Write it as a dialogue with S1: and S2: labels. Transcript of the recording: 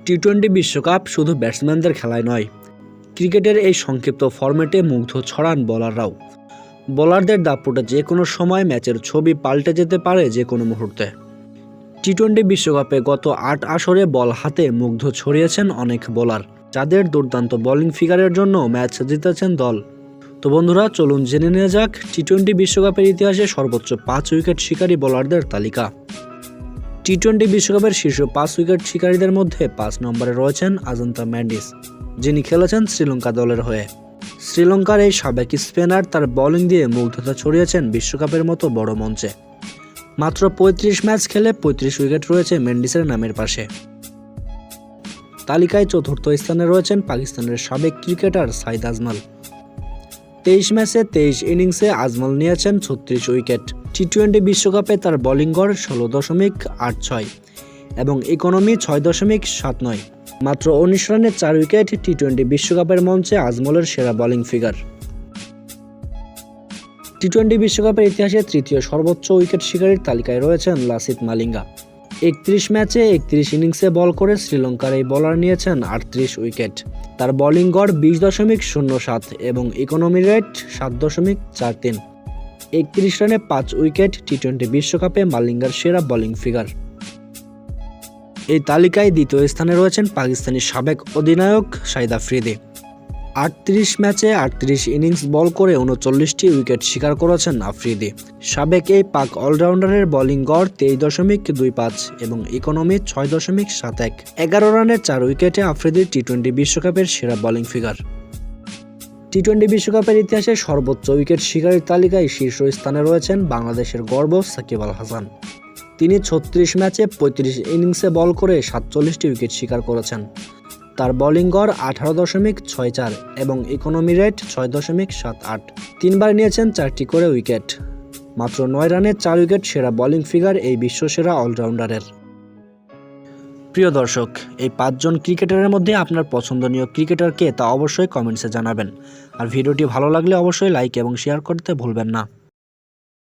S1: টি-20 বিশ্বকাপ শুধু ব্যাটসম্যানদের খেলায় নয়, ক্রিকেটের এই সংক্ষিপ্ত ফরম্যাটে মুগ্ধ ছড়ান বোলাররাও। বোলারদের দাপটে যে কোনো সময় ম্যাচের ছবি পাল্টে যেতে পারে যে কোনো মুহূর্তে। টি-20 বিশ্বকাপে গত ৮ আসরে বল হাতে মুগ্ধ ছড়িয়েছেন অনেক বোলার, যাদের দুর্দান্ত বোলিং ফিগারের জন্য ম্যাচ জিতেছেন দল। তো বন্ধুরা, চলুন জেনে নেওয়া যাক টি-20 বিশ্বকাপের ইতিহাসে সর্বোচ্চ 5 উইকেট শিকারী বোলারদের তালিকা। টি-20 বিশ্বকাপের শীর্ষ 5 উইকেট শিকারীদের মধ্যে 5 নম্বরে রয়েছেন আজন্তা মেন্ডিস, যিনি খেলেছেন শ্রীলঙ্কা দলের হয়ে। শ্রীলঙ্কার এই সাবেক স্পিনার তার বোলিং দিয়ে মুগ্ধতা ছড়িয়েছেন বিশ্বকাপের মতো বড় মঞ্চে। মাত্র 35 ম্যাচ খেলে 35 উইকেট রয়েছে মেন্ডিসের নামের পাশে। তালিকায় চতুর্থ স্থানে রয়েছেন পাকিস্তানের সাবেক ক্রিকেটার সাইদ আজমল। 23 ম্যাচে 23 ইনিংসে আজমল নিয়েছেন 36 উইকেট। টি-20 বিশ্বকাপে তার বোলিং গড় 16.86 এবং ইকোনমি 6.79। মাত্র 19 রানে 4 উইকেট টি-20 বিশ্বকাপের মঞ্চে আজমলের সেরা বোলিং ফিগার। টি-20 বিশ্বকাপের ইতিহাসে তৃতীয় সর্বোচ্চ উইকেট শিকারীর তালিকায় রয়েছেন লাসিথ মালিঙ্গা। 31 ম্যাচে 31 ইনিংসে বল করে শ্রীলঙ্কার এই বোলার নিয়েছেন 38 উইকেট। তার বোলিং গড় 20.07 এবং ইকোনমি রেট 7.43। 31 রানে 5 উইকেট টি-20 বিশ্বকাপে মালিঙ্গার সেরা বোলিং ফিগার। এই তালিকায় দ্বিতীয় স্থানে রয়েছেন পাকিস্তানি সাবেক অধিনায়ক শাহিদ আফ্রিদি। 38 ম্যাচে 38 ইনিংস বল করে 39টি উইকেট শিকার করেছেন আফ্রিদি। সাবেক এই পাক অলরাউন্ডারের বোলিং গড় 23.25 এবং ইকোনমি 6.71। 11 রানে 4 উইকেটে আফ্রিদির টি-20 বিশ্বকাপের সেরা বোলিং ফিগার। টি-20 বিশ্বকাপের ইতিহাসে সর্বোচ্চ উইকেট শিকারীর তালিকায় শীর্ষ স্থানে রয়েছেন বাংলাদেশের গর্ব সাকিব আল হাসান। তিনি 36 ম্যাচে 35 ইনিংসে বল করে 47টি উইকেট শিকার করেছেন। তার বোলিং গড় 18.64 এবং ইকোনমি রেট 6.78। 3বার নিয়েছেন 4টি করে উইকেট। মাত্র 9 রানে 4 উইকেট সেরা বোলিং ফিগার এই বিশ্বসেরা অলরাউন্ডারের। প্রিয় দর্শক, এই 5 জন ক্রিকেটারের মধ্যে আপনার পছন্দনীয় ক্রিকেটার কে তা অবশ্যই কমেন্টসে জানাবেন। আর ভিডিওটি ভালো লাগলে অবশ্যই লাইক এবং শেয়ার করতে ভুলবেন না।